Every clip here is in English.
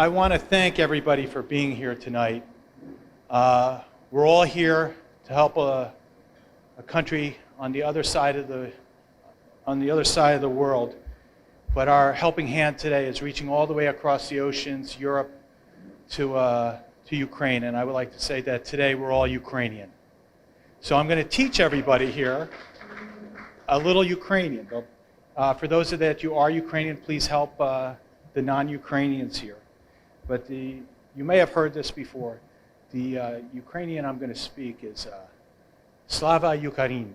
I want to thank everybody for being here tonight. We're all here to help a country on the other side of the world, but our helping hand today is reaching all the way across the oceans, Europe, to Ukraine, and I would like to say that today we're all Ukrainian. So I'm going to teach everybody here a little Ukrainian. For those of that you are Ukrainian, please help the non-Ukrainians here. But you may have heard this before. The Ukrainian I'm going to speak is Slava Ukraini.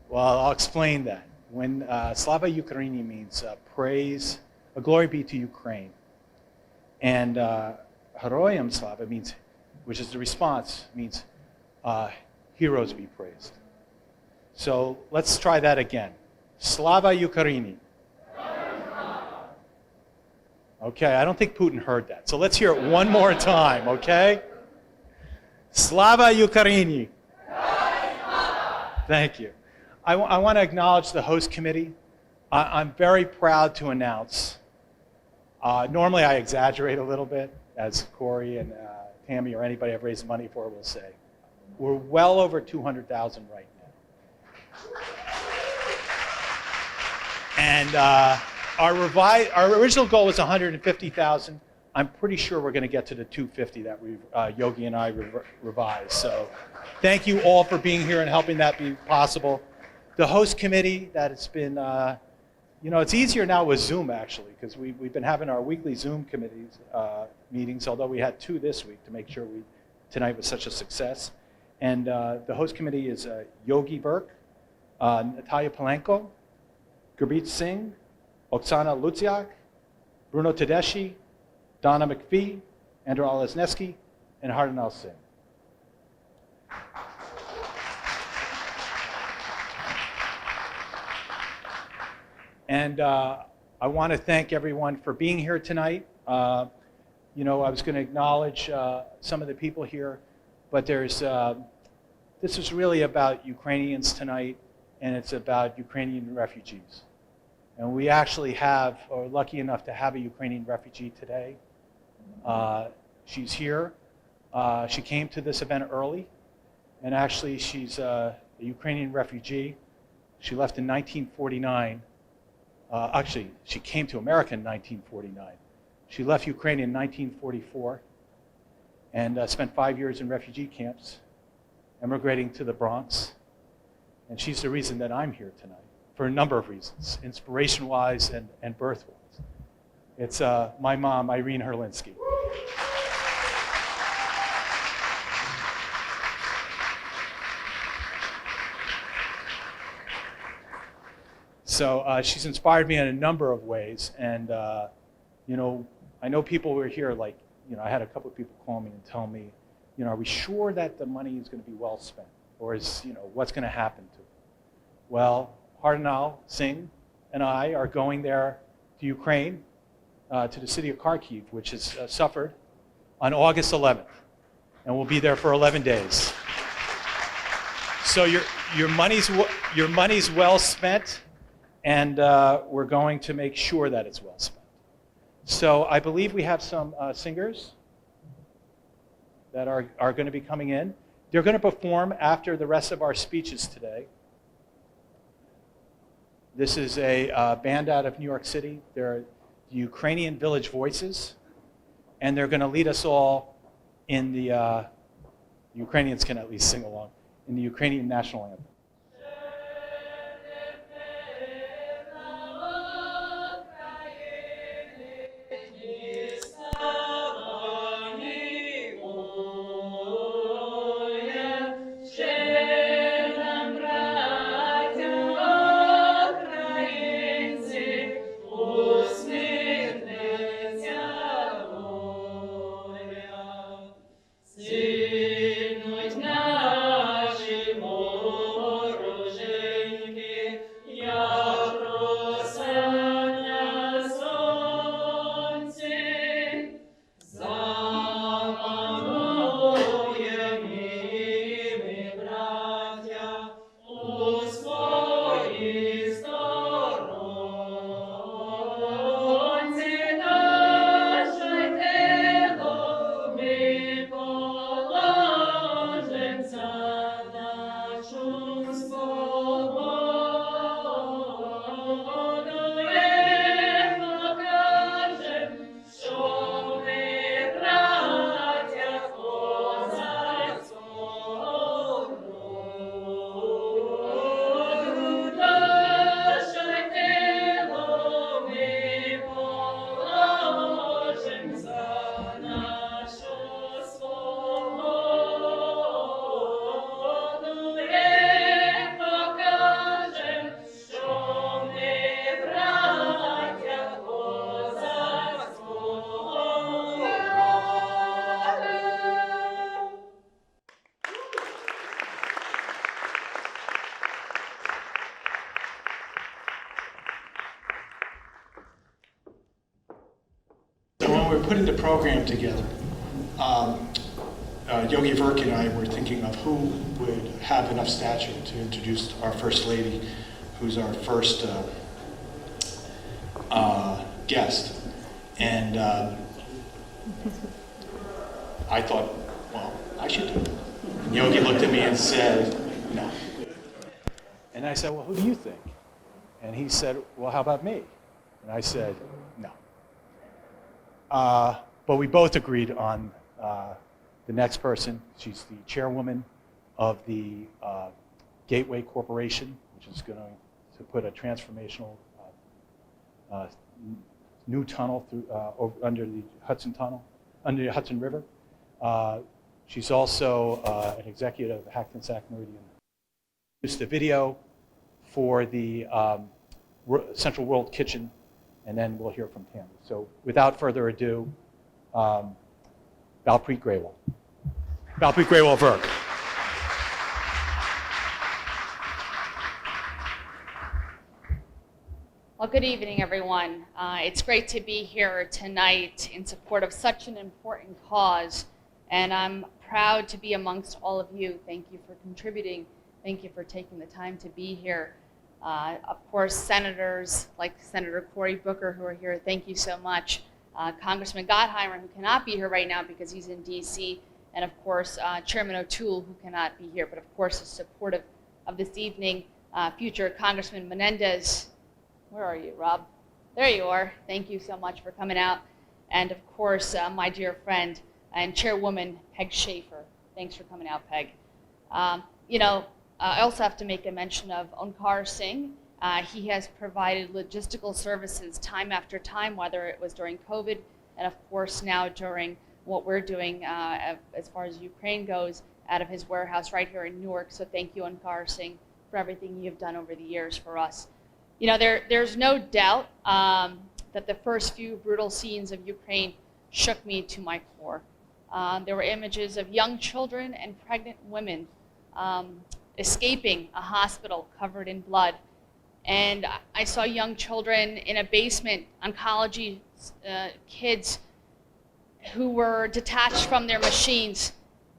Well, I'll explain that. When Slava Ukraini means praise, glory be to Ukraine. And Heroyam Slava means, which is the response, means heroes be praised. So let's try that again. Slava Ukraini. Okay, I don't think Putin heard that. So let's hear it one more time, okay? Slava Ukraini. Thank you. I want to acknowledge the host committee. I'm very proud to announce, normally I exaggerate a little bit, as Corey and Tammy or anybody I've raised money for will say. We're well over 200,000 right now. And our original goal was 150,000. I'm pretty sure we're going to get to the 250 that Yogi and I revised. So thank you all for being here and helping that be possible. The host committee, that it's been, it's easier now with Zoom actually, because we've been having our weekly Zoom committees meetings, although we had 2 this week to make sure tonight was such a success. And the host committee is Yogi Burke, Natalia Palenko, Gurpreet Singh, Oksana Lutsiak, Bruno Tedeschi, Donna McPhee, Andrew Olesneski, and Hardanal Singh. And I want to thank everyone for being here tonight. I was going to acknowledge some of the people here, but this is really about Ukrainians tonight, and it's about Ukrainian refugees. And we actually are lucky enough to have a Ukrainian refugee today. She's here. She came to this event early, and actually she's a Ukrainian refugee. She left in 1949. Actually, she came to America in 1949. She left Ukraine in 1944 and spent 5 years in refugee camps, emigrating to the Bronx. And she's the reason that I'm here tonight, for a number of reasons, inspiration-wise and birth-wise. It's my mom, Irene Herlinsky. So she's inspired me in a number of ways, and I know people were here, like, I had a couple of people call me and tell me, are we sure that the money is going to be well spent, or is, what's going to happen to it? Well, Hardanal Singh and I are going there to Ukraine, to the city of Kharkiv, which has suffered, on August 11th, and we'll be there for 11 days. So your money's well spent. And we're going to make sure that it's well spent. So I believe we have some singers that are going to be coming in. They're going to perform after the rest of our speeches today. This is a band out of New York City. They're the Ukrainian Village Voices, and they're going to lead us all in the Ukrainians can at least sing along, in the Ukrainian national anthem. Наші when we were putting the program together, Yogi Verk and I were thinking of who would have enough stature to introduce our First Lady, who's our first guest. And I thought, well, I should do it. And Yogi looked at me and said, no. And I said, well, who do you think? And he said, well, how about me? And I said, no. But we both agreed on the next person. She's the chairwoman of the Gateway Corporation, which is going to put a transformational new tunnel through under the Hudson River. She's also an executive of Hackensack Meridian. Produced the video for the Central World Kitchen, and then we'll hear from Tammy. So without further ado, Balpreet Grewal. Balpreet Grewal Verk. Well, good evening, everyone. It's great to be here tonight in support of such an important cause, and I'm proud to be amongst all of you. Thank you for contributing. Thank you for taking the time to be here. Of course, senators like Senator Cory Booker, who are here, thank you so much. Congressman Gottheimer, who cannot be here right now because he's in DC, and of course, Chairman O'Toole, who cannot be here, but of course is supportive of this evening. Future Congressman Menendez. Where are you, Rob? There you are. Thank you so much for coming out. And of course, my dear friend and Chairwoman Peg Schaefer. Thanks for coming out, Peg. I also have to make a mention of Onkar Singh. He has provided logistical services time after time, whether it was during COVID, and of course now during what we're doing as far as Ukraine goes, out of his warehouse right here in Newark. So thank you, Onkar Singh, for everything you've done over the years for us. You know, there's no doubt that the first few brutal scenes of Ukraine shook me to my core. There were images of young children and pregnant women escaping a hospital covered in blood. And I saw young children in a basement, oncology kids who were detached from their machines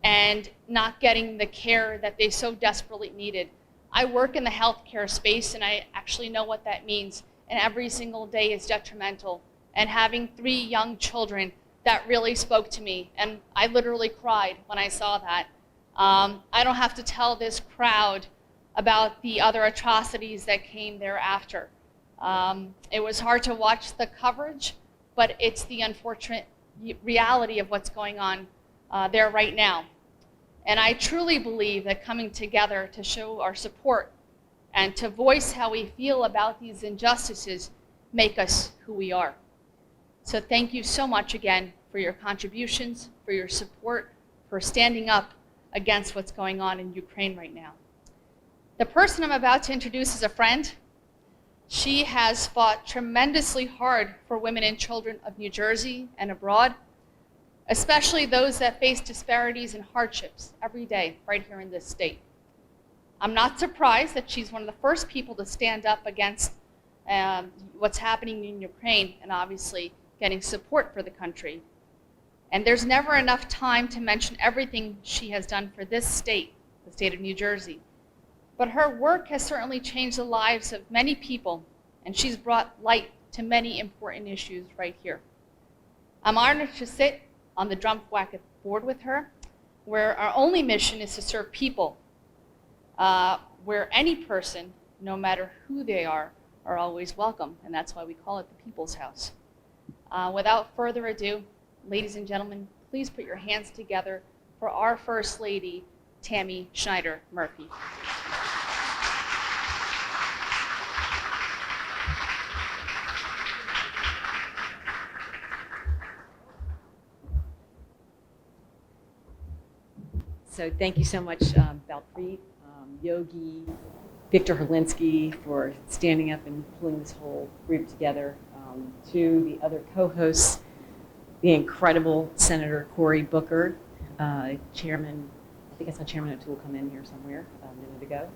and not getting the care that they so desperately needed. I work in the healthcare space, and I actually know what that means. And every single day is detrimental. And having 3 young children, that really spoke to me. And I literally cried when I saw that. I don't have to tell this crowd about the other atrocities that came thereafter. It was hard to watch the coverage, but it's the unfortunate reality of what's going on there right now. And I truly believe that coming together to show our support and to voice how we feel about these injustices make us who we are. So thank you so much again for your contributions, for your support, for standing up against what's going on in Ukraine right now. The person I'm about to introduce is a friend. She has fought tremendously hard for women and children of New Jersey and abroad, especially those that face disparities and hardships every day right here in this state. I'm not surprised that she's one of the first people to stand up against what's happening in Ukraine and obviously getting support for the country. And there's never enough time to mention everything she has done for this state, the state of New Jersey. But her work has certainly changed the lives of many people, and she's brought light to many important issues right here. I'm honored to sit on the Drum Whack board with her, where our only mission is to serve people, where any person, no matter who they are always welcome, and that's why we call it the People's House. Without further ado, ladies and gentlemen, please put your hands together for our First Lady, Tammy Schneider Murphy. So thank you so much, Balpreet, Yogi, Victor Herlinsky for standing up and pulling this whole group together. To the other co-hosts, the incredible Senator Cory Booker, Chairman, I think I saw Chairman O'Toole come in here somewhere a minute ago.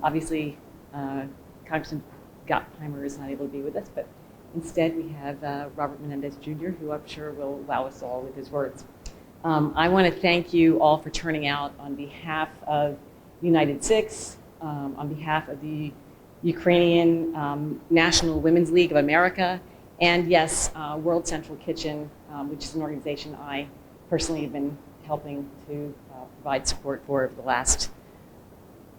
Obviously, Congressman Gottheimer is not able to be with us, but Instead, we have Robert Menendez Jr., who I'm sure will wow us all with his words. I want to thank you all for turning out on behalf of United SIKHS, on behalf of the Ukrainian National Women's League of America, and yes, World Central Kitchen, which is an organization I personally have been helping to provide support for over the last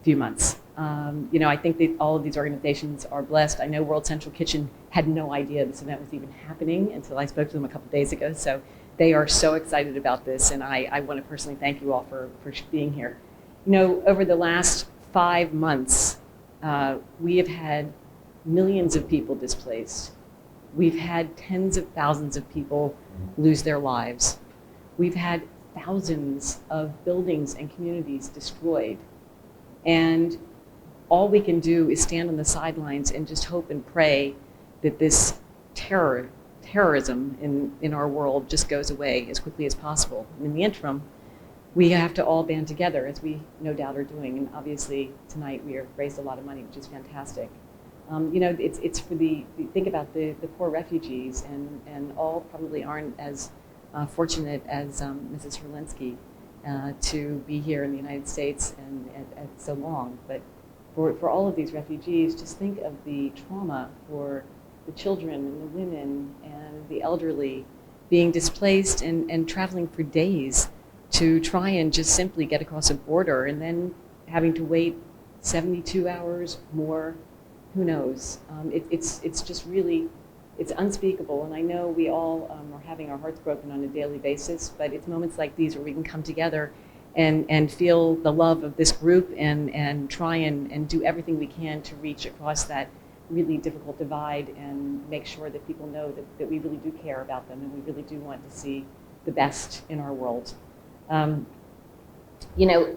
few months. You know, I think that all of these organizations are blessed. I know World Central Kitchen had no idea this event was even happening until I spoke to them a couple days ago, so they are so excited about this, and I want to personally thank you all for being here. You know, over the last 5 months, we have had millions of people displaced. We've had tens of thousands of people lose their lives. We've had thousands of buildings and communities destroyed. And all we can do is stand on the sidelines and just hope and pray that this terrorism in our world just goes away as quickly as possible. And in the interim, we have to all band together, as we no doubt are doing. And obviously tonight we have raised a lot of money, which is fantastic. You know, it's for think about the poor refugees, and all probably aren't as fortunate as Mrs. Herlinsky to be here in the United States and so long. But for all of these refugees, just think of the trauma for the children and the women and the elderly being displaced and traveling for days to try and just simply get across a border, and then having to wait 72 hours more. Who knows? It's just really, it's unspeakable. And I know we all are having our hearts broken on a daily basis, but it's moments like these where we can come together and feel the love of this group and try and do everything we can to reach across that really difficult divide and make sure that people know that we really do care about them and we really do want to see the best in our world. You know,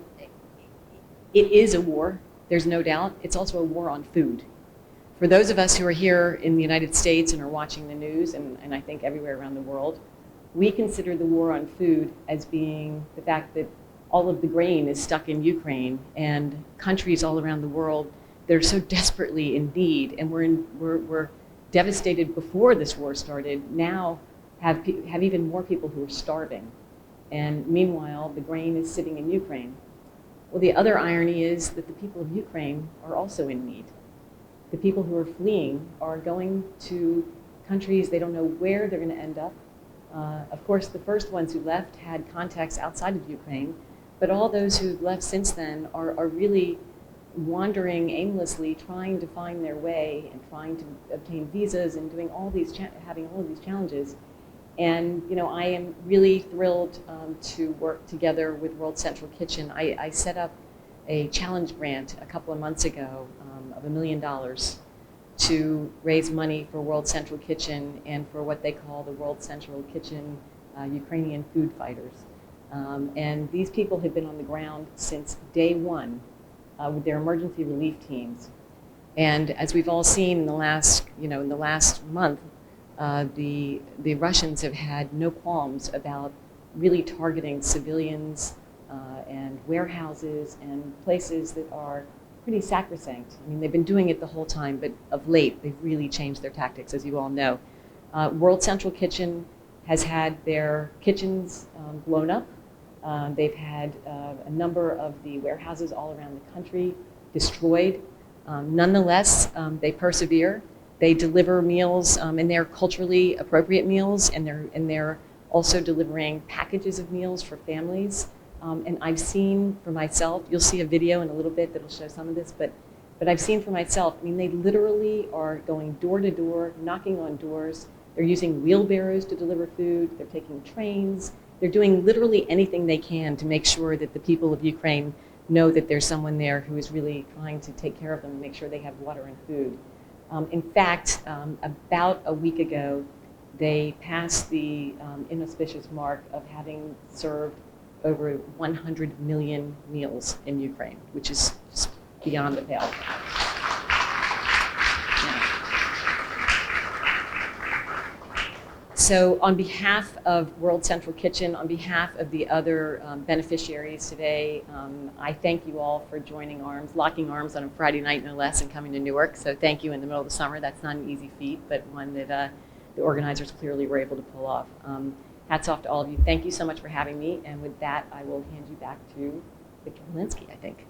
it is a war, there's no doubt. It's also a war on food. For those of us who are here in the United States and are watching the news, and I think everywhere around the world, we consider the war on food as being the fact that all of the grain is stuck in Ukraine, and countries all around the world that are so desperately in need, and we're devastated before this war started, now have even more people who are starving. And meanwhile, the grain is sitting in Ukraine. Well, the other irony is that the people of Ukraine are also in need. The people who are fleeing are going to countries they don't know where they're going to end up. Of course, the first ones who left had contacts outside of Ukraine, but all those who've left since then are really wandering aimlessly, trying to find their way and trying to obtain visas and doing all these having all of these challenges. And you know, I am really thrilled to work together with World Central Kitchen. I set up a challenge grant a couple of months ago of $1 million to raise money for World Central Kitchen and for what they call the World Central Kitchen Ukrainian food fighters. And these people have been on the ground since day one with their emergency relief teams. And as we've all seen in the last month, the Russians have had no qualms about really targeting civilians and warehouses and places that are pretty sacrosanct. I mean, they've been doing it the whole time, but of late, they've really changed their tactics, as you all know. World Central Kitchen has had their kitchens blown up. They've had a number of the warehouses all around the country destroyed. Nonetheless, they persevere. They deliver meals, and they're culturally appropriate meals, and they're also delivering packages of meals for families. And I've seen for myself, you'll see a video in a little bit that'll show some of this, but I've seen for myself, I mean, they literally are going door to door, knocking on doors. They're using wheelbarrows to deliver food. They're taking trains. They're doing literally anything they can to make sure that the people of Ukraine know that there's someone there who is really trying to take care of them and make sure they have water and food. In fact, about a week ago, they passed the inauspicious mark of having served over 100 million meals in Ukraine, which is just beyond the pale. Yeah. So on behalf of World Central Kitchen, on behalf of the other beneficiaries today, I thank you all for joining arms, locking arms on a Friday night no less, and coming to Newark. So thank you in the middle of the summer. That's not an easy feat, but one that the organizers clearly were able to pull off. Hats off to all of you. Thank you so much for having me. And with that, I will hand you back to Victor Holinsky, I think.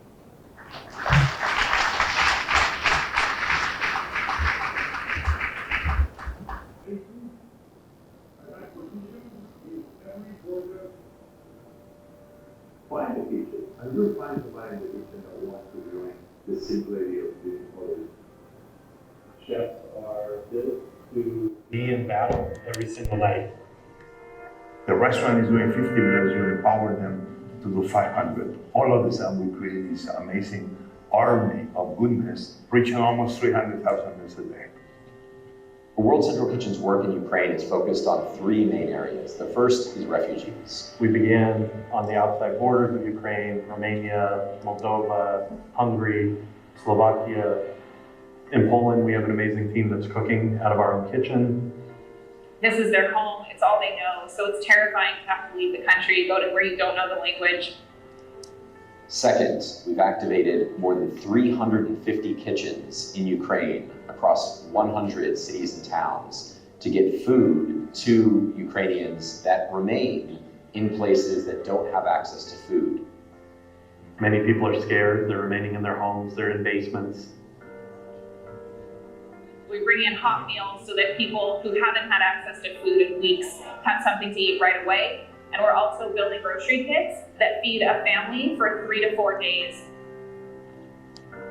Find the kitchen. And you'll find somebody in the kitchen that wants to join the simplicity of doing orders. Chefs are built to be in battle every single night. The restaurant is doing 50 meals, you empower them to do 500. All of a sudden, we create this amazing army of goodness, reaching almost 300,000 meals a day. World Central Kitchen's work in Ukraine is focused on three main areas. The first is refugees. We began on the outside borders of Ukraine, Romania, Moldova, Hungary, Slovakia. In Poland, we have an amazing team that's cooking out of our own kitchen. This is their home, it's all they know, so it's terrifying to have to leave the country, go to where you don't know the language. Second, we've activated more than 350 kitchens in Ukraine across 100 cities and towns to get food to Ukrainians that remain in places that don't have access to food. Many people are scared, they're remaining in their homes, they're in basements. We bring in hot meals so that people who haven't had access to food in weeks have something to eat right away. And we're also building grocery kits that feed a family for 3 to 4 days.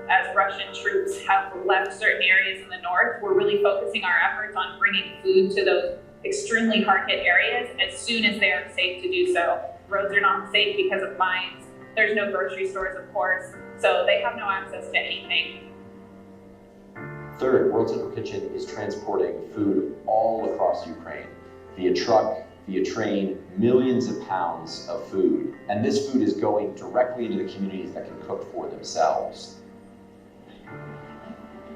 As Russian troops have left certain areas in the north, we're really focusing our efforts on bringing food to those extremely hard-hit areas as soon as they are safe to do so. Roads are not safe because of mines. There's no grocery stores, of course, so they have no access to anything. Third, World Central Kitchen is transporting food all across Ukraine via truck, via train, millions of pounds of food. And this food is going directly into the communities that can cook for themselves.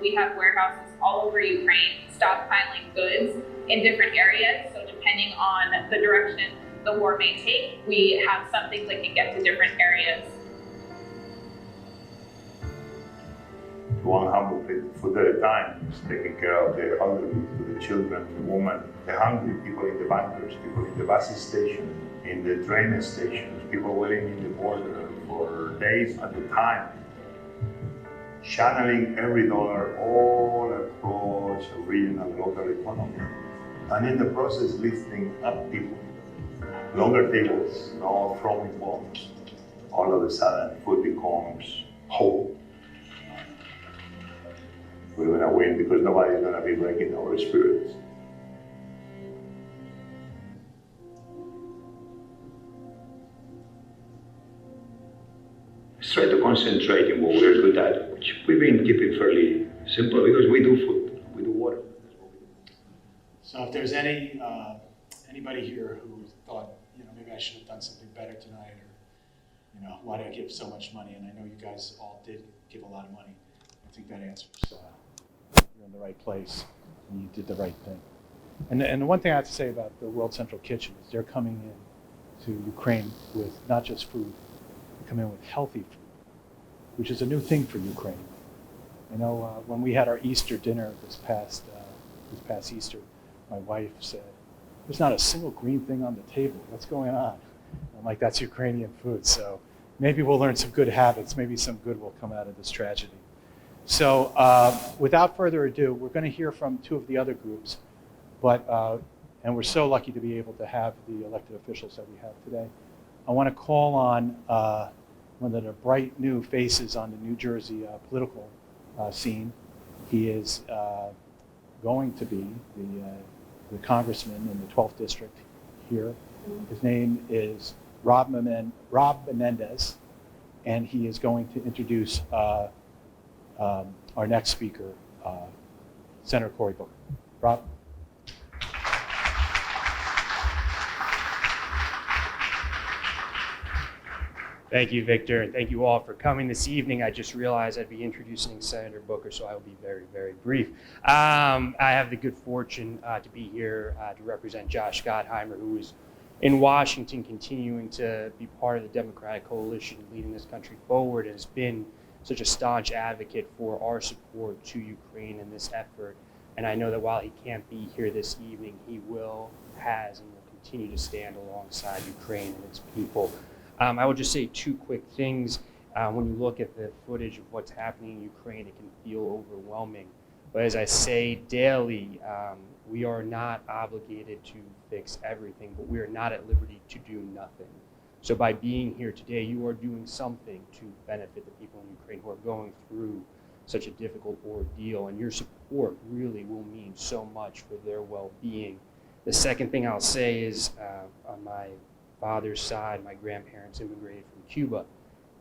We have warehouses all over Ukraine stockpiling goods in different areas. So depending on the direction the war may take, we have some things that can get to different areas. 100 food at a time, just taking care of the elderly, the children, the women, the hungry, people in the bunkers, people in the bus station, in the train stations, people waiting in the border for days at a time. Channeling every dollar all across a regional and local economy. And in the process, lifting up people. Longer tables, no throwing bombs. All of a sudden, food becomes hope. We're going to win because nobody's going to be breaking our spirits. Let's try to concentrate in what we're good at, which we've been keeping fairly simple because we do food, we do water. So if there's anybody here who thought, maybe I should have done something better tonight, or, why did I give so much money? And I know you guys all did give a lot of money. I think that answers. You're in the right place, and you did the right thing. And the one thing I have to say about the World Central Kitchen is they're coming in to Ukraine with not just food, they come in with healthy food, which is a new thing for Ukraine. When we had our Easter dinner this past Easter, my wife said, "There's not a single green thing on the table. What's going on?" I'm like, "That's Ukrainian food." So maybe we'll learn some good habits. Maybe some good will come out of this tragedy. So without further ado, we're going to hear from two of the other groups, and we're so lucky to be able to have the elected officials that we have today. I want to call on one of the bright new faces on the New Jersey political scene. He is going to be the congressman in the 12th district here. His name is Rob Menendez, and he is going to introduce our next speaker, Senator Cory Booker. Rob? Thank you, Victor, and thank you all for coming this evening. I just realized I'd be introducing Senator Booker, so I will be very, very brief. I have the good fortune to be here to represent Josh Gottheimer, who is in Washington continuing to be part of the Democratic coalition leading this country forward, and has been such a staunch advocate for our support to Ukraine in this effort. And I know that while he can't be here this evening, he has and will continue to stand alongside Ukraine and its people. I will just say two quick things. When you look at the footage of what's happening in Ukraine, it can feel overwhelming. But as I say daily, we are not obligated to fix everything, but we are not at liberty to do nothing. So by being here today, you are doing something to benefit the people in Ukraine who are going through such a difficult ordeal, and your support really will mean so much for their well-being. The second thing I'll say is on my father's side, my grandparents immigrated from Cuba.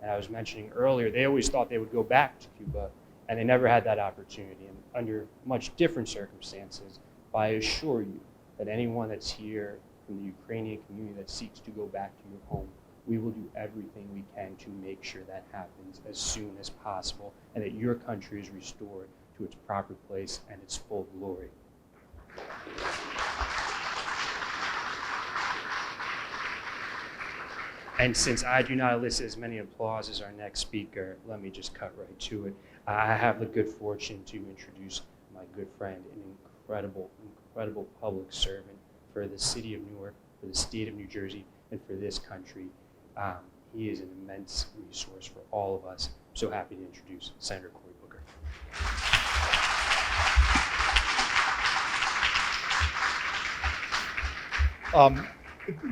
And I was mentioning earlier, they always thought they would go back to Cuba, and they never had that opportunity. And under much different circumstances, but I assure you that anyone that's here from the Ukrainian community that seeks to go back to your home, we will do everything we can to make sure that happens as soon as possible, and that your country is restored to its proper place and its full glory. And since I do not elicit as many applause as our next speaker, let me just cut right to it. I have the good fortune to introduce my good friend, an incredible, incredible public servant for the city of Newark, for the state of New Jersey, and for this country. He is an immense resource for all of us. I'm so happy to introduce Senator Cory Booker.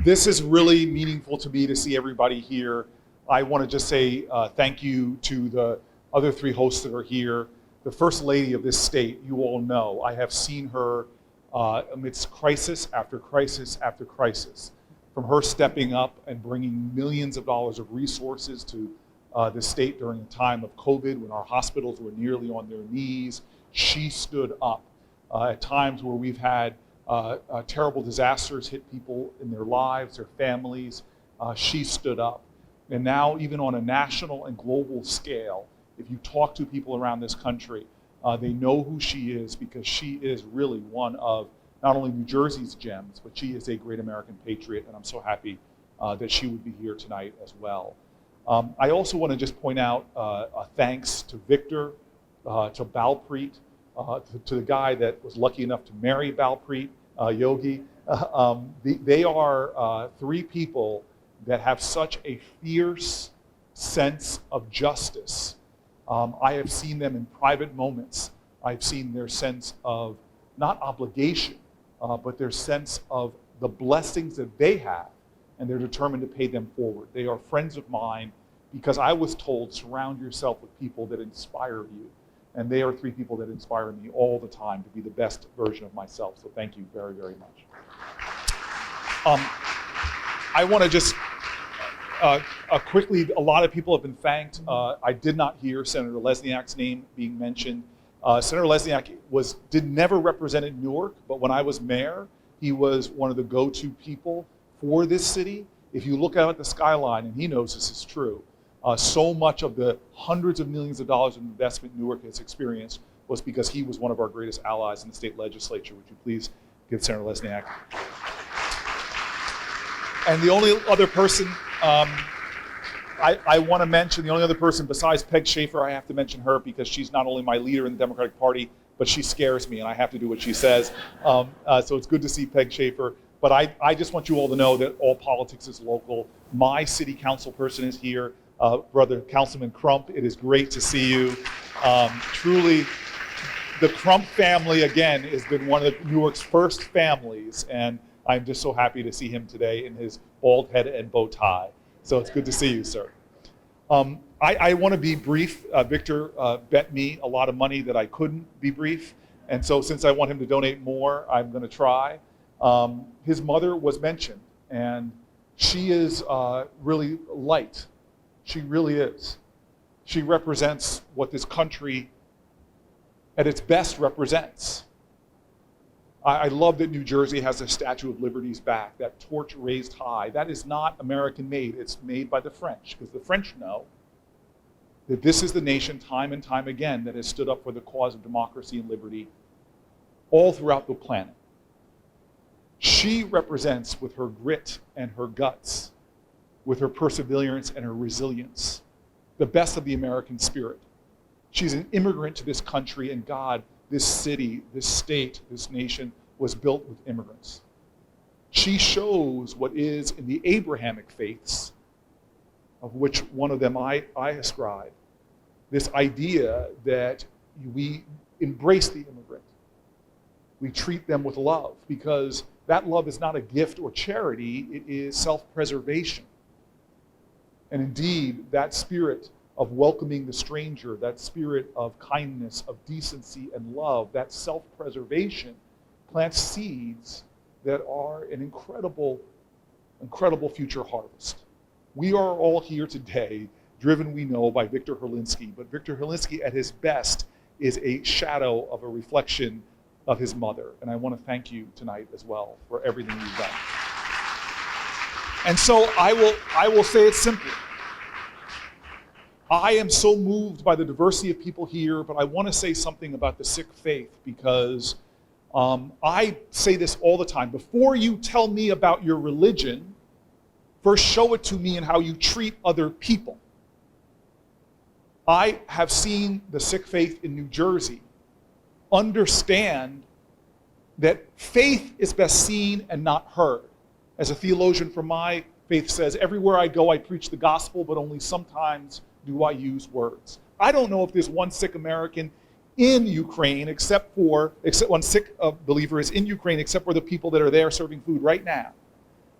This is really meaningful to me to see everybody here. I want to just say thank you to the other three hosts that are here. The First Lady of this state, you all know, I have seen her amidst crisis after crisis after crisis. From her stepping up and bringing millions of dollars of resources to the state during a time of COVID when our hospitals were nearly on their knees, she stood up. At times where we've had terrible disasters hit people in their lives, their families, she stood up. And now even on a national and global scale, if you talk to people around this country, they know who she is because she is really one of not only New Jersey's gems, but she is a great American patriot, and I'm so happy that she would be here tonight as well. I also want to just point out a thanks to Victor, to Balpreet, to the guy that was lucky enough to marry Balpreet, Yogi. They are three people that have such a fierce sense of justice. I have seen them in private moments. I've seen their sense of not obligation, but their sense of the blessings that they have, and they're determined to pay them forward. They are friends of mine because I was told, surround yourself with people that inspire you. And they are three people that inspire me all the time to be the best version of myself. So thank you very, very much. I want to just quickly, a lot of people have been thanked. I did not hear Senator Lesniak's name being mentioned. Senator Lesniak never represented Newark, but when I was mayor, he was one of the go-to people for this city. If you look out at the skyline, and he knows this is true, so much of the hundreds of millions of dollars of investment Newark has experienced was because he was one of our greatest allies in the state legislature. Would you please give Senator Lesniak? And the only other person I want to mention, the only other person besides Peg Schaefer, I have to mention her because she's not only my leader in the Democratic Party, but she scares me and I have to do what she says. So it's good to see Peg Schaefer. But I just want you all to know that all politics is local. My city council person is here, Brother Councilman Crump. It is great to see you. Truly, the Crump family, again, has been one of Newark's first families, and I'm just so happy to see him today in his bald head and bow tie. So it's good to see you, sir. I want to be brief. Victor bet me a lot of money that I couldn't be brief, and so since I want him to donate more, I'm going to try. His mother was mentioned, and she is really light. She really is. She represents what this country at its best represents. I love that New Jersey has the Statue of Liberty's back, that torch raised high. That is not American made, it's made by the French, because the French know that this is the nation time and time again that has stood up for the cause of democracy and liberty all throughout the planet. She represents, with her grit and her guts, with her perseverance and her resilience, the best of the American spirit. She's an immigrant to this country, and God, this city, this state, this nation was built with immigrants. She shows what is in the Abrahamic faiths, of which one of them I ascribe, this idea that we embrace the immigrant. We treat them with love, because that love is not a gift or charity, it is self-preservation. And indeed, that spirit of welcoming the stranger, that spirit of kindness, of decency and love, that self-preservation plants seeds that are an incredible, incredible future harvest. We are all here today, driven, we know, by Victor Herlinsky, but Victor Herlinsky at his best is a shadow of a reflection of his mother. And I want to thank you tonight as well for everything you've done. And so I will say it simply. I am so moved by the diversity of people here, but I want to say something about the Sikh faith, because I say this all the time. Before you tell me about your religion, first show it to me in how you treat other people. I have seen the Sikh faith in New Jersey understand that faith is best seen and not heard. As a theologian from my faith says, everywhere I go I preach the gospel, but only sometimes do I use words. I don't know if there's one Sikh American in Ukraine, except one Sikh believer is in Ukraine, except for the people that are there serving food right now.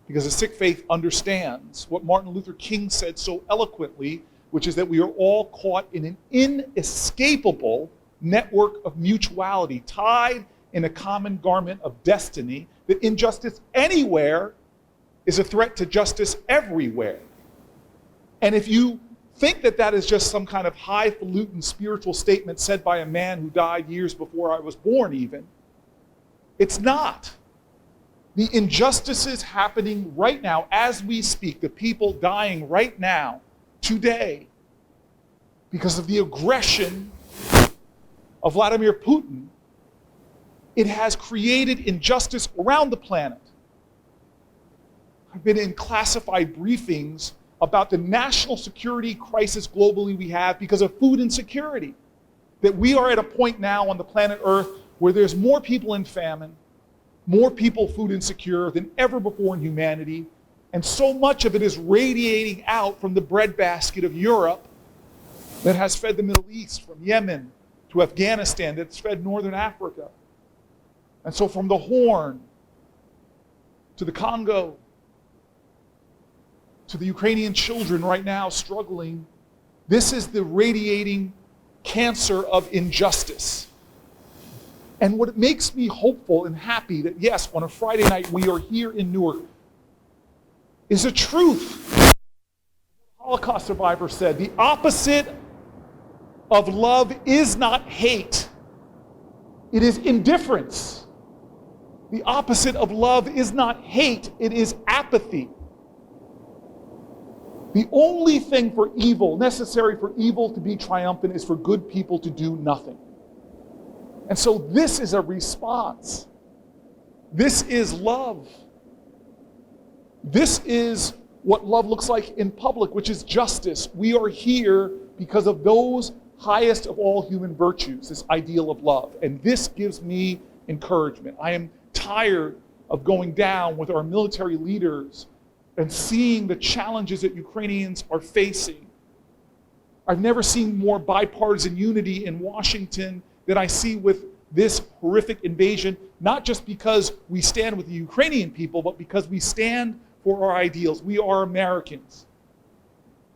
Because the Sikh faith understands what Martin Luther King said so eloquently, which is that we are all caught in an inescapable network of mutuality, tied in a common garment of destiny, that injustice anywhere is a threat to justice everywhere. And if you think that that is just some kind of highfalutin spiritual statement said by a man who died years before I was born even, it's not. The injustices happening right now as we speak, the people dying right now, today, because of the aggression of Vladimir Putin, it has created injustice around the planet. I've been in classified briefings about the national security crisis globally we have because of food insecurity. That we are at a point now on the planet Earth where there's more people in famine, more people food insecure than ever before in humanity, and so much of it is radiating out from the breadbasket of Europe that has fed the Middle East, from Yemen to Afghanistan, that's fed Northern Africa. And so from the Horn to the Congo, to the Ukrainian children right now struggling, this is the radiating cancer of injustice. And what makes me hopeful and happy that yes, on a Friday night we are here in Newark, is the truth. The Holocaust survivor said, the opposite of love is not hate, it is indifference. The opposite of love is not hate, it is apathy. The only thing for evil, necessary for evil to be triumphant, is for good people to do nothing. And so this is a response. This is love. This is what love looks like in public, which is justice. We are here because of those highest of all human virtues, this ideal of love. And this gives me encouragement. I am tired of going down with our military leaders and seeing the challenges that Ukrainians are facing. I've never seen more bipartisan unity in Washington than I see with this horrific invasion, not just because we stand with the Ukrainian people, but because we stand for our ideals. We are Americans.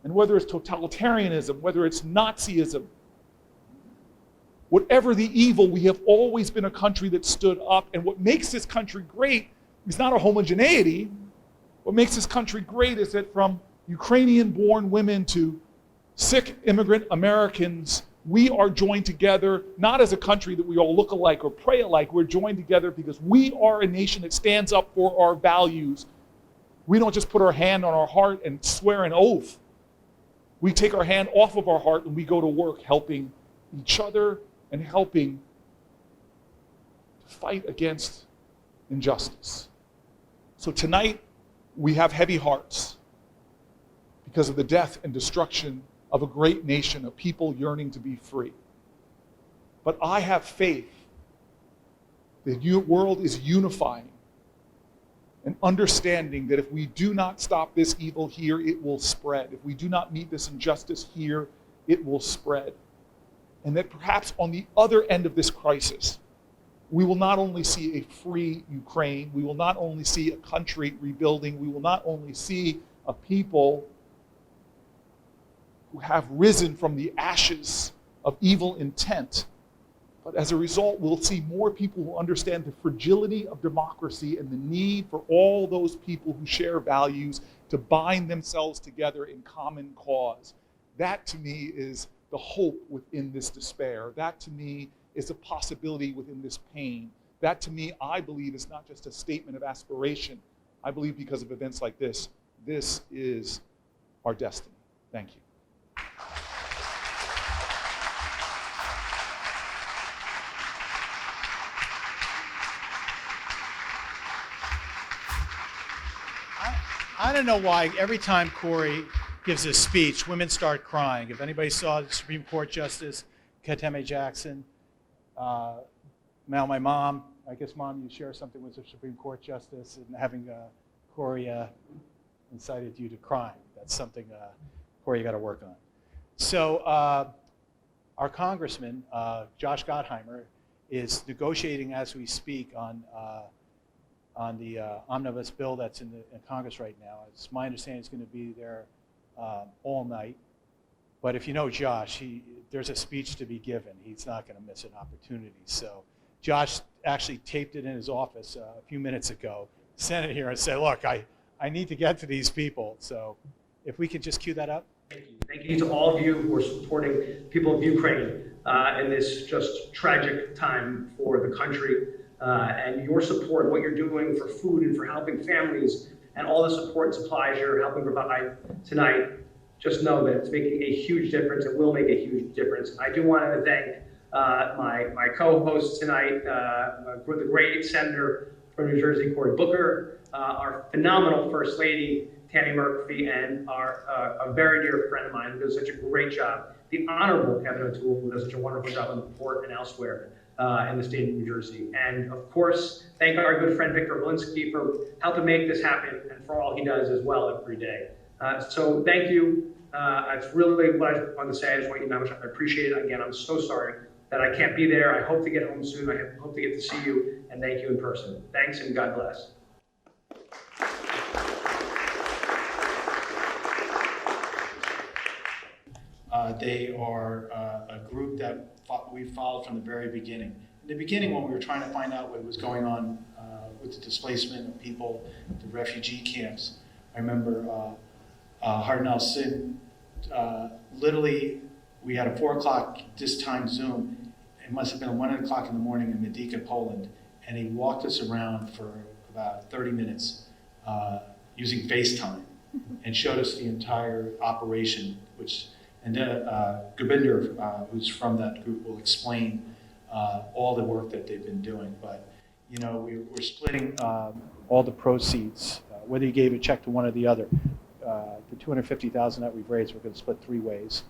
And whether it's totalitarianism, whether it's Nazism, whatever the evil, we have always been a country that stood up. And what makes this country great is not a homogeneity. What makes this country great is that from Ukrainian-born women to Sikh immigrant Americans We are joined together, not as a country that we all look alike or pray alike. We're joined together because we are a nation that stands up for our values. We don't just put our hand on our heart and swear an oath. We take our hand off of our heart and we go to work helping each other and helping to fight against injustice. So tonight, we have heavy hearts because of the death and destruction of a great nation, of people yearning to be free. But I have faith that the world is unifying and understanding that if we do not stop this evil here, it will spread. If we do not meet this injustice here, it will spread. And that perhaps on the other end of this crisis, we will not only see a free Ukraine, we will not only see a country rebuilding, we will not only see a people who have risen from the ashes of evil intent, but as a result, we'll see more people who understand the fragility of democracy and the need for all those people who share values to bind themselves together in common cause. That, to me, is the hope within this despair. That, to me, is a possibility within this pain. That, to me, I believe is not just a statement of aspiration. I believe because of events like this is our destiny. Thank you. I don't know why every time Corey gives a speech, women start crying. If anybody saw the Supreme Court Justice Kateme Jackson, now my mom, I guess Mom, you share something with the Supreme Court Justice, and having Corey incited you to crime. That's something, Corey, you got to work on. So our Congressman, Josh Gottheimer, is negotiating as we speak on the omnibus bill that's in Congress right now. It's my understanding he's going to be there all night. But if you know Josh, there's a speech to be given. He's not going to miss an opportunity. So Josh actually taped it in his office a few minutes ago, sent it here and said, look, I need to get to these people. So if we could just cue that up. Thank you. Thank you to all of you who are supporting people of Ukraine in this just tragic time for the country. And your support, what you're doing for food and for helping families and all the support and supplies you're helping provide tonight, just know that it's making a huge difference. It will make a huge difference. I do want to thank my co-host tonight, the great Senator from New Jersey, Cory Booker, our phenomenal First Lady, Tammy Murphy, and a very dear friend of mine who does such a great job, the Honorable Kevin O'Toole, who does such a wonderful job in the port and elsewhere in the state of New Jersey. And of course, thank our good friend Victor Volinsky for helping make this happen and for all he does as well every day. So thank you. It's really what I want to say. I just want you to know how much I appreciate it. Again, I'm so sorry that I can't be there. I hope to get home soon. I hope to get to see you and thank you in person. Thanks and God bless. They are a group that we followed from the very beginning. In the beginning, when we were trying to find out what was going on with the displacement of people, the refugee camps, I remember Harnell Sin, literally, we had a 4 o'clock this time Zoom. It must have been 1 o'clock in the morning in Medyka, Poland, and he walked us around for about 30 minutes using FaceTime and showed us the entire operation, and then Gobinder, who's from that group, will explain all the work that they've been doing. But, you know, we're splitting all the proceeds, whether you gave a check to one or the other. The $250,000 that we've raised, we're going to split 3 ways.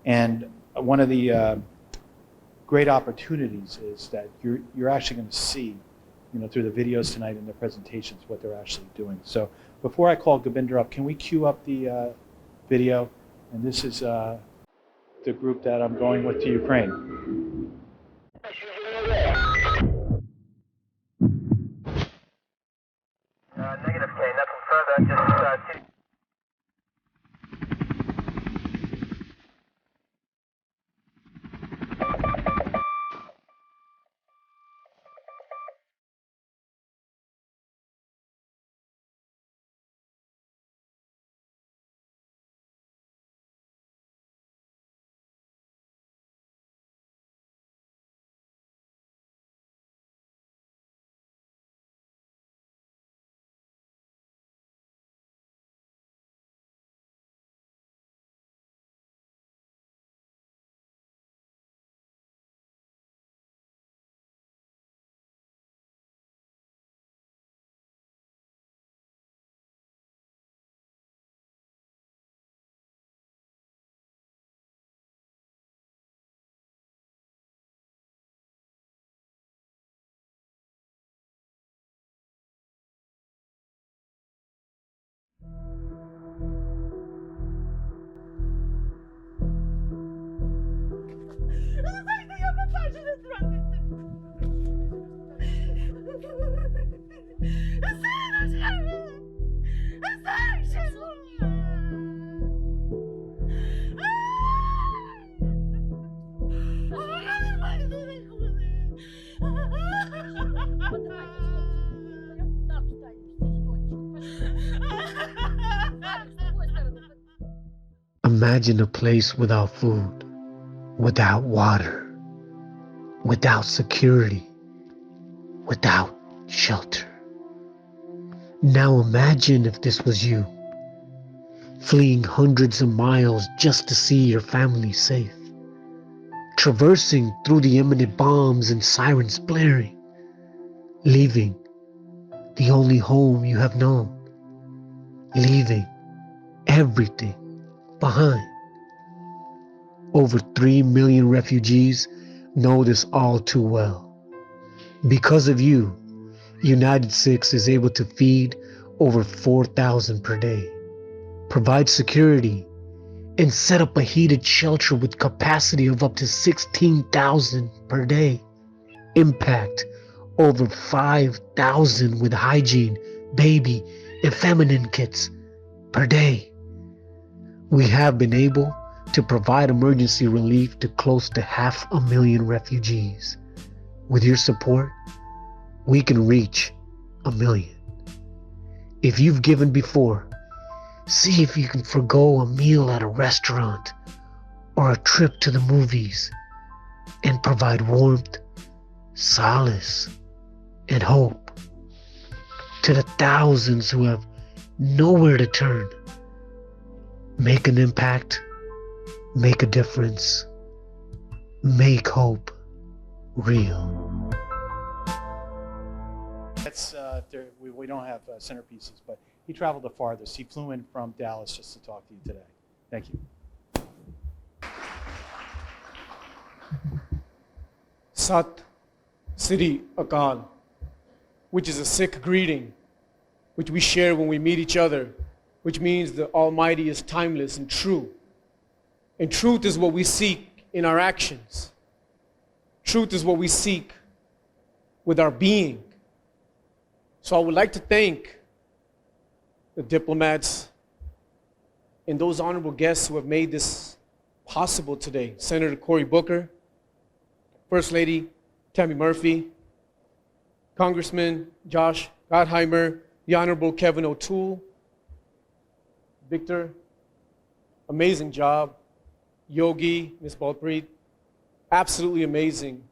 And one of the great opportunities is that you're actually going to see, you know, through the videos tonight and the presentations, what they're actually doing. So before I call Gobinder up, can we cue up the video? And this is the group that I'm going with to Ukraine. Negative K, nothing further, just Imagine a place without food, without water, without security, without shelter. Now imagine if this was you, fleeing hundreds of miles just to see your family safe, traversing through the imminent bombs and sirens blaring, leaving the only home you have known, leaving everything behind. Over 3 million refugees know this all too well. Because of you, United Sikhs is able to feed over 4,000 per day, provide security, and set up a heated shelter with capacity of up to 16,000 per day. Impact over 5,000 with hygiene, baby, and feminine kits per day. We have been able to provide emergency relief to close to 500,000 refugees. With your support, we can reach 1 million. If you've given before, see if you can forgo a meal at a restaurant or a trip to the movies and provide warmth, solace, and hope to the thousands who have nowhere to turn. Make an impact, make a difference, make hope real. That's, we don't have centerpieces, but he traveled the farthest. He flew in from Dallas just to talk to you today. Thank you. Sat Sri Akal, which is a Sikh greeting, which we share when we meet each other, which means the Almighty is timeless and true. And truth is what we seek in our actions. Truth is what we seek with our being. So I would like to thank the diplomats and those honorable guests who have made this possible today. Senator Cory Booker, First Lady Tammy Murphy, Congressman Josh Gottheimer, the Honorable Kevin O'Toole, Victor, amazing job. Yogi, Ms. Balpreet, absolutely amazing.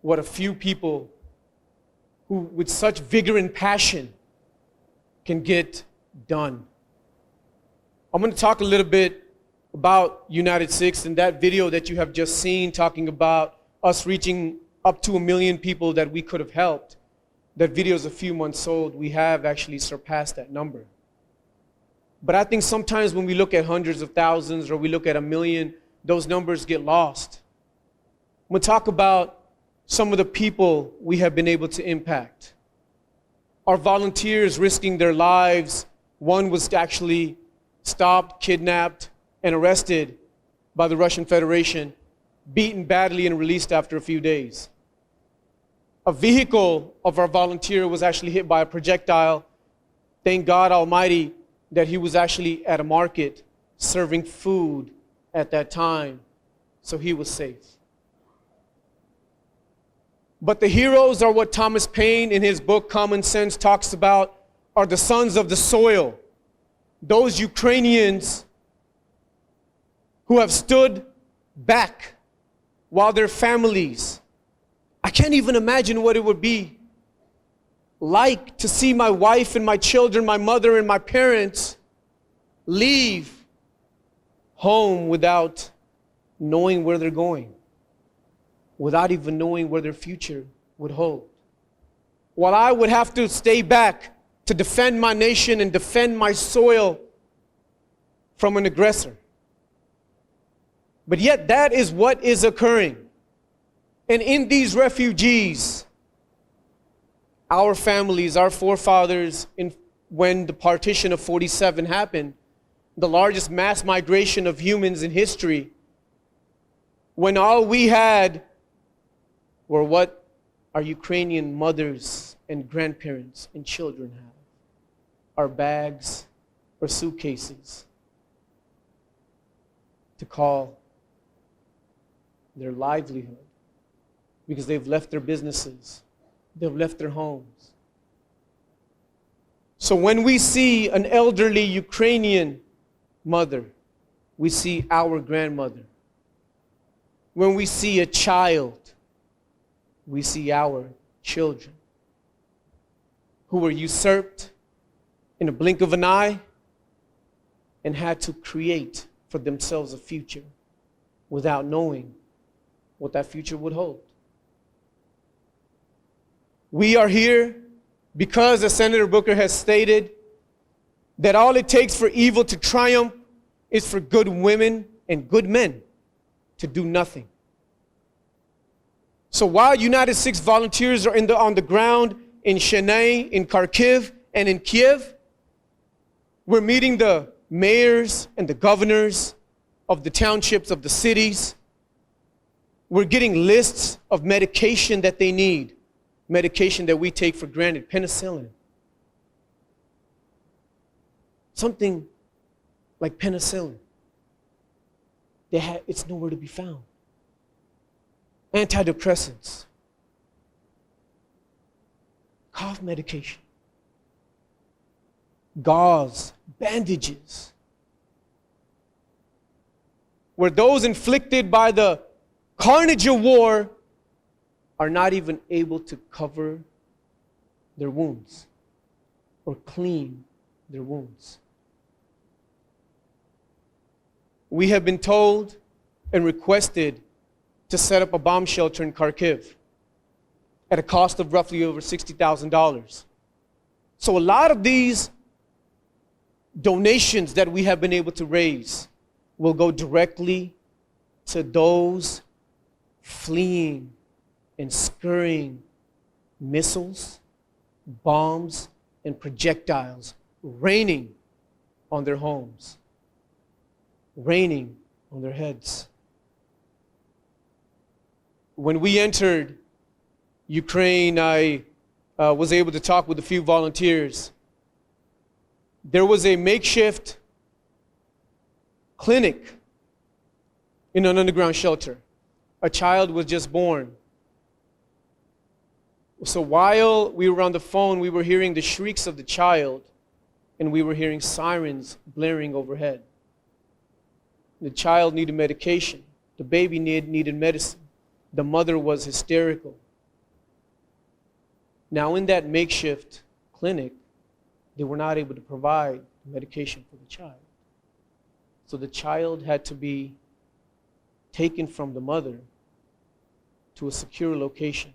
What a few people who with such vigor and passion can get done. I'm going to talk a little bit about United Sikhs and that video that you have just seen talking about us reaching up to 1 million people that we could have helped. That video is a few months old. We have actually surpassed that number. But I think sometimes when we look at hundreds of thousands or we look at 1 million, those numbers get lost. I'm going to talk about some of the people we have been able to impact. Our volunteers risking their lives. One was actually stopped, kidnapped, and arrested by the Russian Federation, beaten badly and released after a few days. A vehicle of our volunteer was actually hit by a projectile. Thank God Almighty that he was actually at a market serving food at that time, so he was safe. But the heroes are what Thomas Paine in his book Common Sense talks about, are the sons of the soil. Those Ukrainians who have stood back while their families, I can't even imagine what it would be like to see my wife and my children, my mother and my parents leave home without knowing where they're going, without even knowing where their future would hold. While I would have to stay back to defend my nation and defend my soil from an aggressor. But yet that is what is occurring. And in these refugees, our families, our forefathers, when the partition of 47 happened, the largest mass migration of humans in history, when all we had were what our Ukrainian mothers and grandparents and children have. Our bags or suitcases to call their livelihood, because they've left their businesses, they've left their homes. So when we see an elderly Ukrainian mother, we see our grandmother. When we see a child, we see our children who were usurped in a blink of an eye and had to create for themselves a future without knowing what that future would hold. We are here because, as Senator Booker has stated, that all it takes for evil to triumph is for good women and good men to do nothing. So while United SIKHS volunteers are on the ground in Chennai, in Kharkiv, and in Kiev, we're meeting the mayors and the governors of the townships of the cities. We're getting lists of medication that they need, medication that we take for granted, penicillin. Something like penicillin. It's nowhere to be found. Antidepressants, cough medication, gauze, bandages, where those inflicted by the carnage of war are not even able to cover their wounds or clean their wounds. We have been told and requested to set up a bomb shelter in Kharkiv at a cost of roughly over $60,000. So a lot of these donations that we have been able to raise will go directly to those fleeing and scurrying missiles, bombs, and projectiles raining on their homes, raining on their heads. When we entered Ukraine, I was able to talk with a few volunteers. There was a makeshift clinic in an underground shelter. A child was just born. So while we were on the phone, we were hearing the shrieks of the child, and we were hearing sirens blaring overhead. The child needed medication. The baby needed medicine. The mother was hysterical. Now, in that makeshift clinic, they were not able to provide medication for the child. So the child had to be taken from the mother to a secure location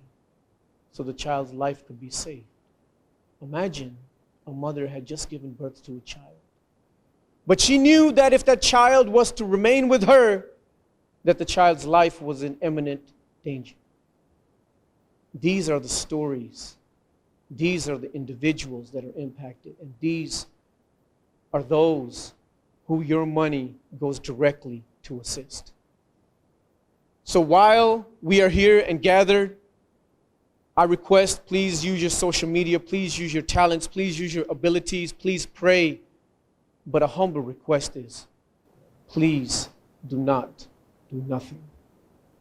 so the child's life could be saved. Imagine a mother had just given birth to a child. But she knew that if that child was to remain with her, that the child's life was in imminent danger. These are the stories. These are the individuals that are impacted. And these are those who your money goes directly to assist. So while we are here and gathered, I request, please use your social media, please use your talents, please use your abilities, please pray. But a humble request is, please do not do nothing.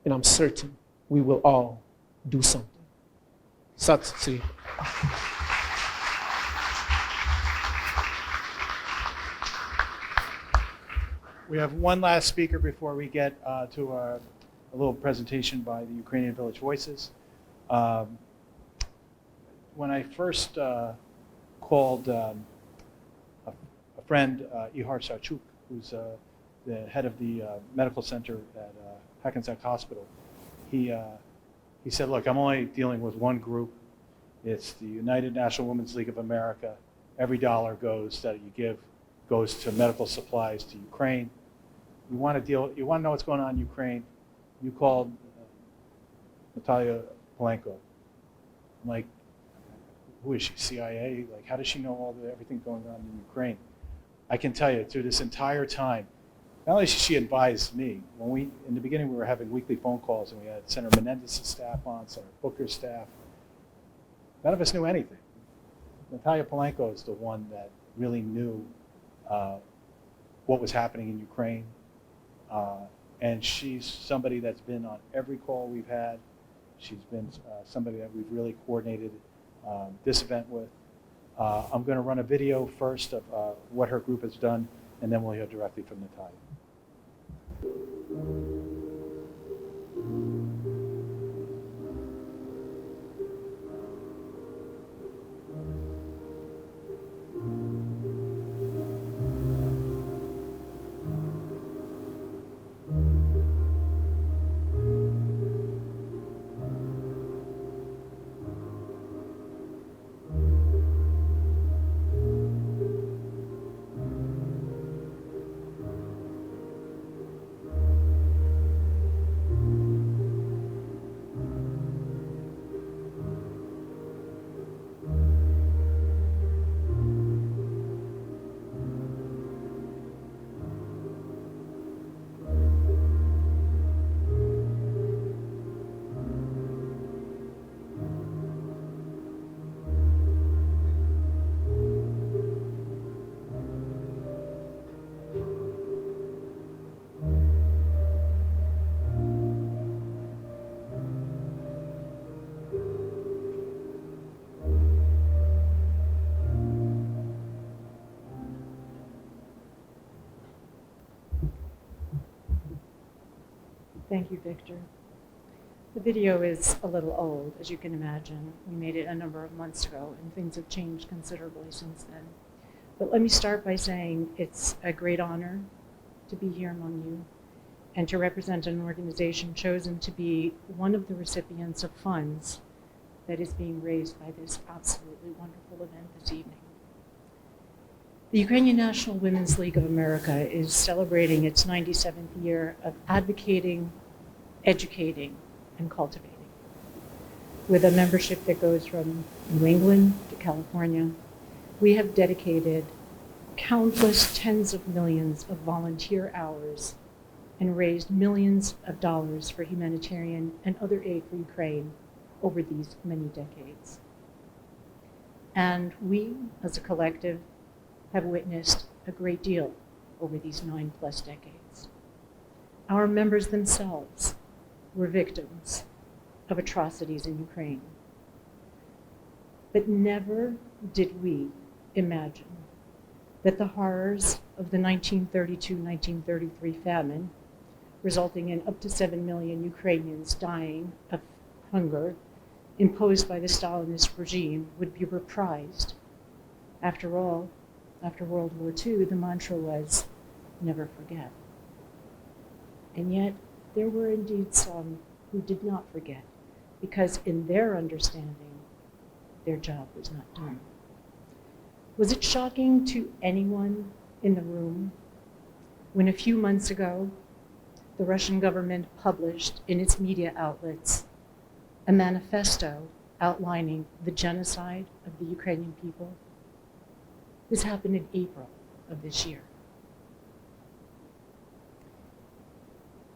And I'm certain we will all do something. Sat Sri. We have one last speaker before we get to a little presentation by the Ukrainian Village Voices. When I first called a friend, Ihar Sarchuk, who's the head of the medical center at Hackensack Hospital, he said, look, I'm only dealing with one group. It's the United National Women's League of America. Every dollar that you give goes to medical supplies to Ukraine. You want to know what's going on in Ukraine? You called Natalia Polenko. I'm like, who is she, CIA? Like, how does she know everything going on in Ukraine? I can tell you, through this entire time, not only she advised me, in the beginning we were having weekly phone calls and we had Senator Menendez's staff on, Senator Booker's staff. None of us knew anything. Natalia Polenko is the one that really knew what was happening in Ukraine. And she's somebody that's been on every call we've had. She's been somebody that we've really coordinated this event with. I'm going to run a video first of what her group has done, and then we'll hear directly from Natalia. Thank you, Victor. The video is a little old, as you can imagine. We made it a number of months ago, and things have changed considerably since then. But let me start by saying it's a great honor to be here among you and to represent an organization chosen to be one of the recipients of funds that is being raised by this absolutely wonderful event this evening. The Ukrainian National Women's League of America is celebrating its 97th year of advocating, educating, and cultivating. With a membership that goes from New England to California, we have dedicated countless tens of millions of volunteer hours and raised millions of dollars for humanitarian and other aid for Ukraine over these many decades. And we, as a collective, have witnessed a great deal over these 9+ decades. Our members themselves were victims of atrocities in Ukraine. But never did we imagine that the horrors of the 1932-1933 famine, resulting in up to 7 million Ukrainians dying of hunger imposed by the Stalinist regime, would be reprised. After all, after World War II, the mantra was, never forget. And yet, there were indeed some who did not forget, because in their understanding, their job was not done. Was it shocking to anyone in the room when a few months ago, the Russian government published in its media outlets a manifesto outlining the genocide of the Ukrainian people? This happened in April of this year.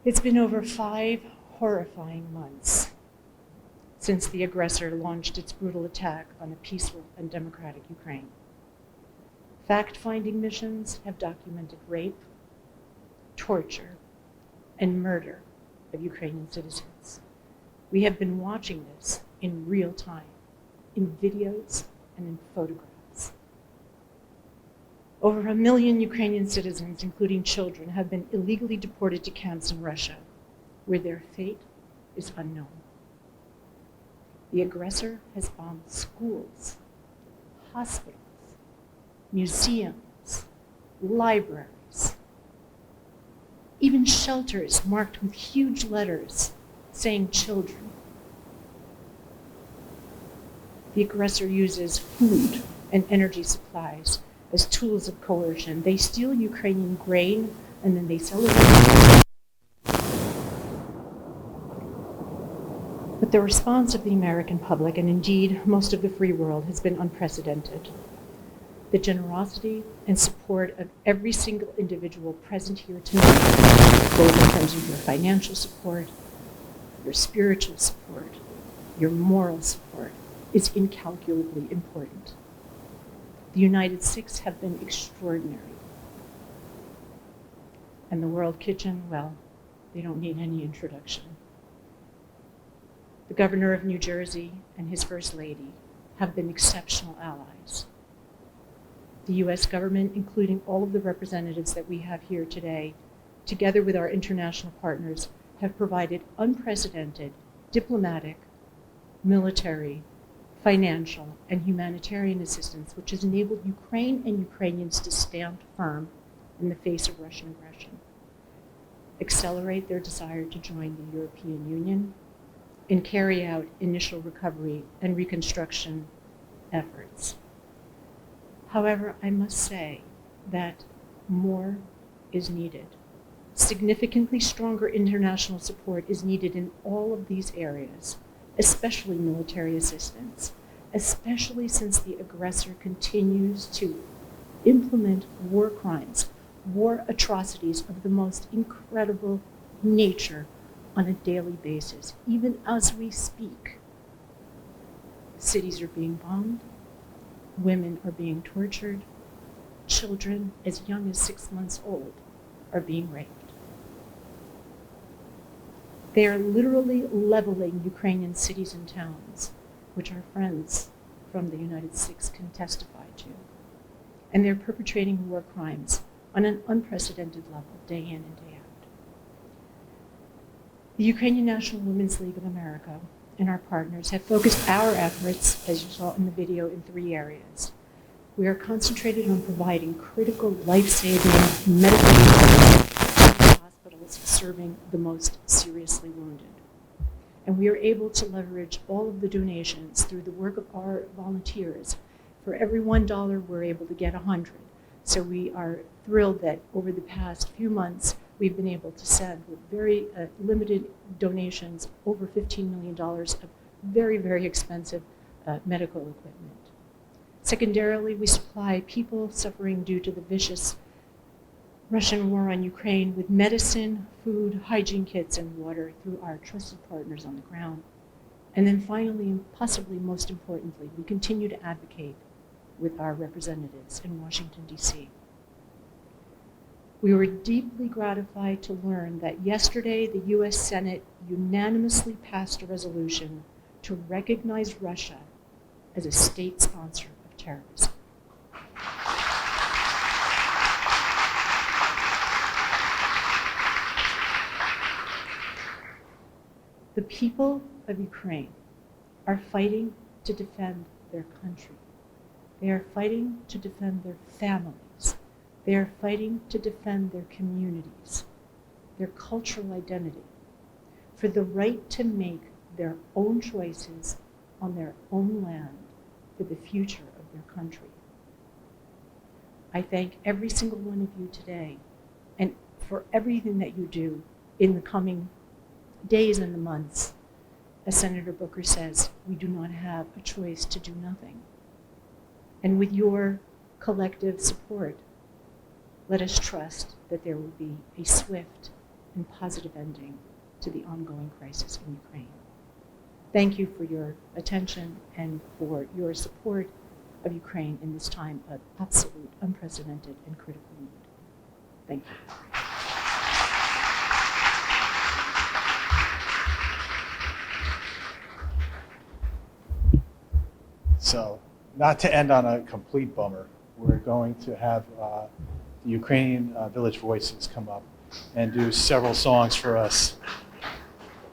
It's been over 5 horrifying months since the aggressor launched its brutal attack on a peaceful and democratic Ukraine. Fact-finding missions have documented rape, torture, and murder of Ukrainian citizens. We have been watching this in real time, in videos and in photographs. Over 1 million Ukrainian citizens, including children, have been illegally deported to camps in Russia, where their fate is unknown. The aggressor has bombed schools, hospitals, museums, libraries, even shelters marked with huge letters saying children. The aggressor uses food and energy supplies as tools of coercion. They steal Ukrainian grain and then they sell it. But the response of the American public, and indeed most of the free world, has been unprecedented. The generosity and support of every single individual present here tonight, both in terms of your financial support, your spiritual support, your moral support, is incalculably important. The United Sikhs have been extraordinary. And the World Kitchen, well, they don't need any introduction. The governor of New Jersey and his first lady have been exceptional allies. The U.S. government, including all of the representatives that we have here today, together with our international partners, have provided unprecedented diplomatic, military, financial, and humanitarian assistance, which has enabled Ukraine and Ukrainians to stand firm in the face of Russian aggression, accelerate their desire to join the European Union, and carry out initial recovery and reconstruction efforts. However, I must say that more is needed. Significantly stronger international support is needed in all of these areas, especially military assistance, especially since the aggressor continues to implement war crimes, war atrocities of the most incredible nature on a daily basis. Even as we speak, cities are being bombed, women are being tortured, children as young as 6 months old are being raped. They are literally leveling Ukrainian cities and towns, which our friends from the United States can testify to. And they're perpetrating war crimes on an unprecedented level, day in and day out. The Ukrainian National Women's League of America and our partners have focused our efforts, as you saw in the video, in 3 areas. We are concentrated on providing critical life-saving medical care to hospitals serving the most seriously wounded. And we are able to leverage all of the donations through the work of our volunteers. For every $1, we're able to get 100. So we are thrilled that over the past few months, we've been able to send with very limited donations over $15 million of very, very expensive medical equipment. Secondarily, we supply people suffering due to the vicious Russian war on Ukraine with medicine, food, hygiene kits, and water through our trusted partners on the ground. And then finally, and possibly most importantly, we continue to advocate with our representatives in Washington, D.C. We were deeply gratified to learn that yesterday the U.S. Senate unanimously passed a resolution to recognize Russia as a state sponsor of terrorism. The people of Ukraine are fighting to defend their country. They are fighting to defend their families. They are fighting to defend their communities, their cultural identity, for the right to make their own choices on their own land for the future of their country. I thank every single one of you today and for everything that you do in the coming days and the months. As Senator Booker says, we do not have a choice to do nothing. And with your collective support, let us trust that there will be a swift and positive ending to the ongoing crisis in Ukraine. Thank you for your attention and for your support of Ukraine in this time of absolute, unprecedented, and critical need. Thank you. So, not to end on a complete bummer, we're going to have the Ukrainian Village Voices come up and do several songs for us.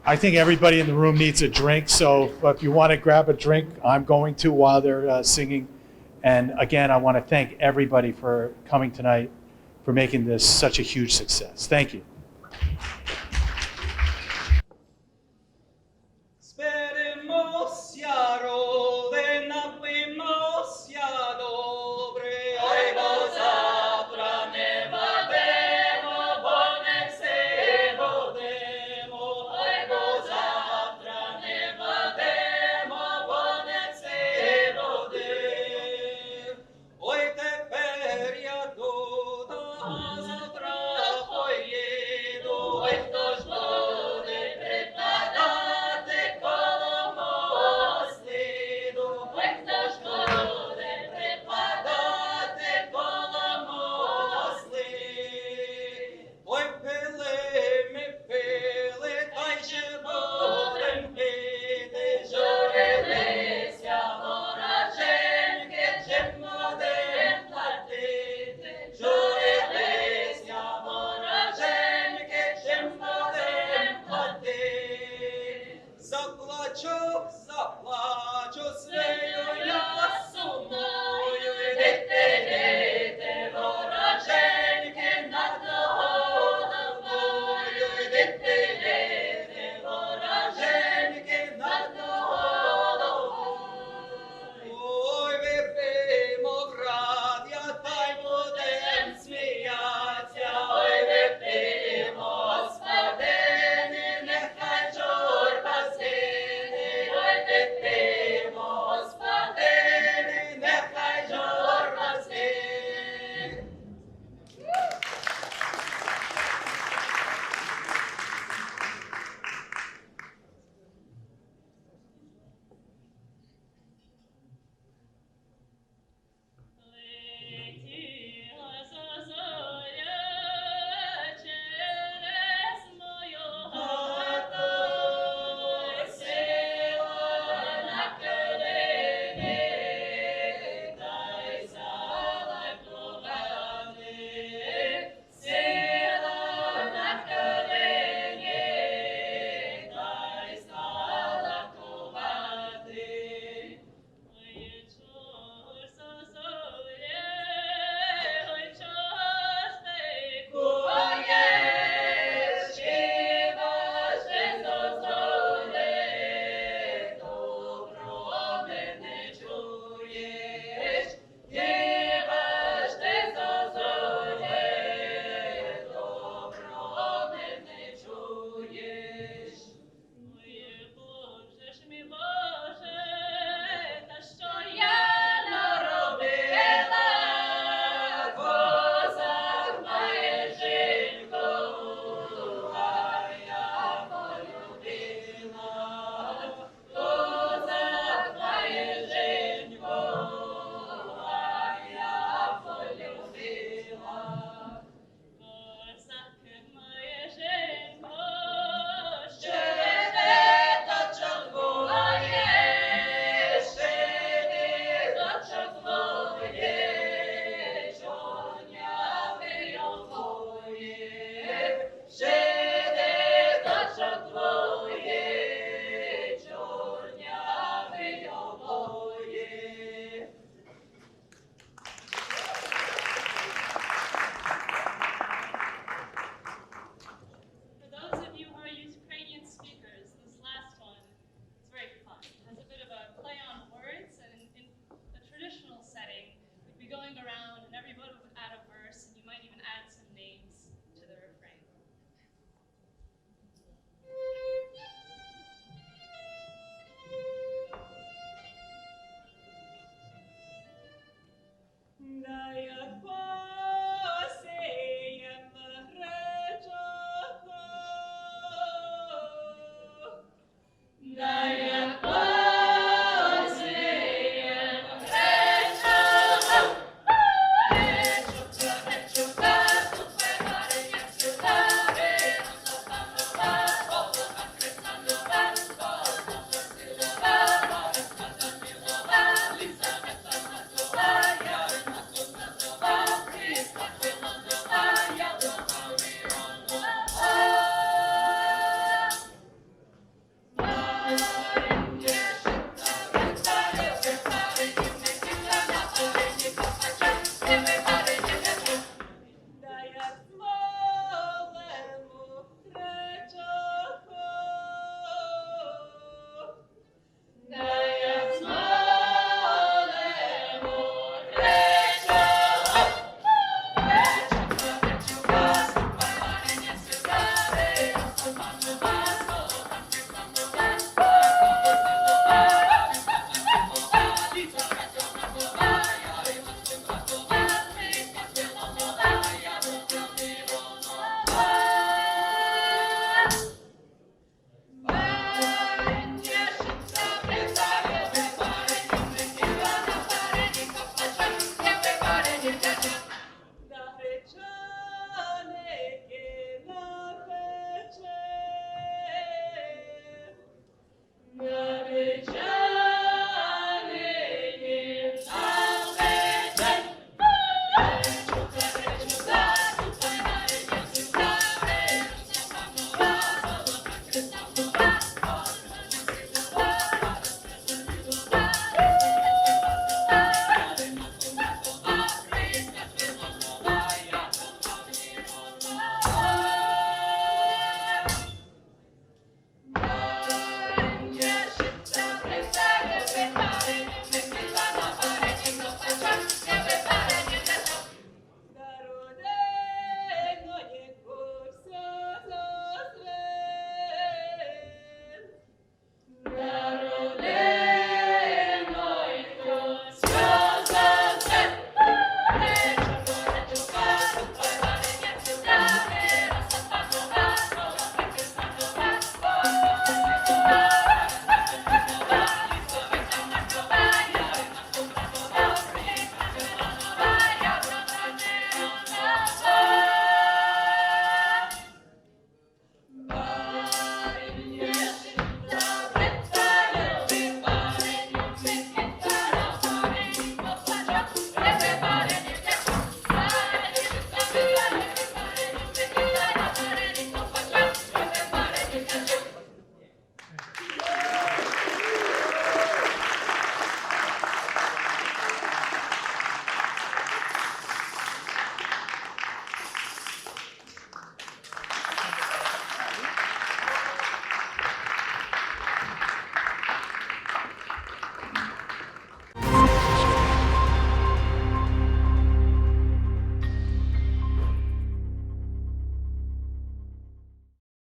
I think everybody in the room needs a drink, so if you want to grab a drink, I'm going to while they're singing. And again, I want to thank everybody for coming tonight, for making this such a huge success. Thank you. Ой, тепер я додому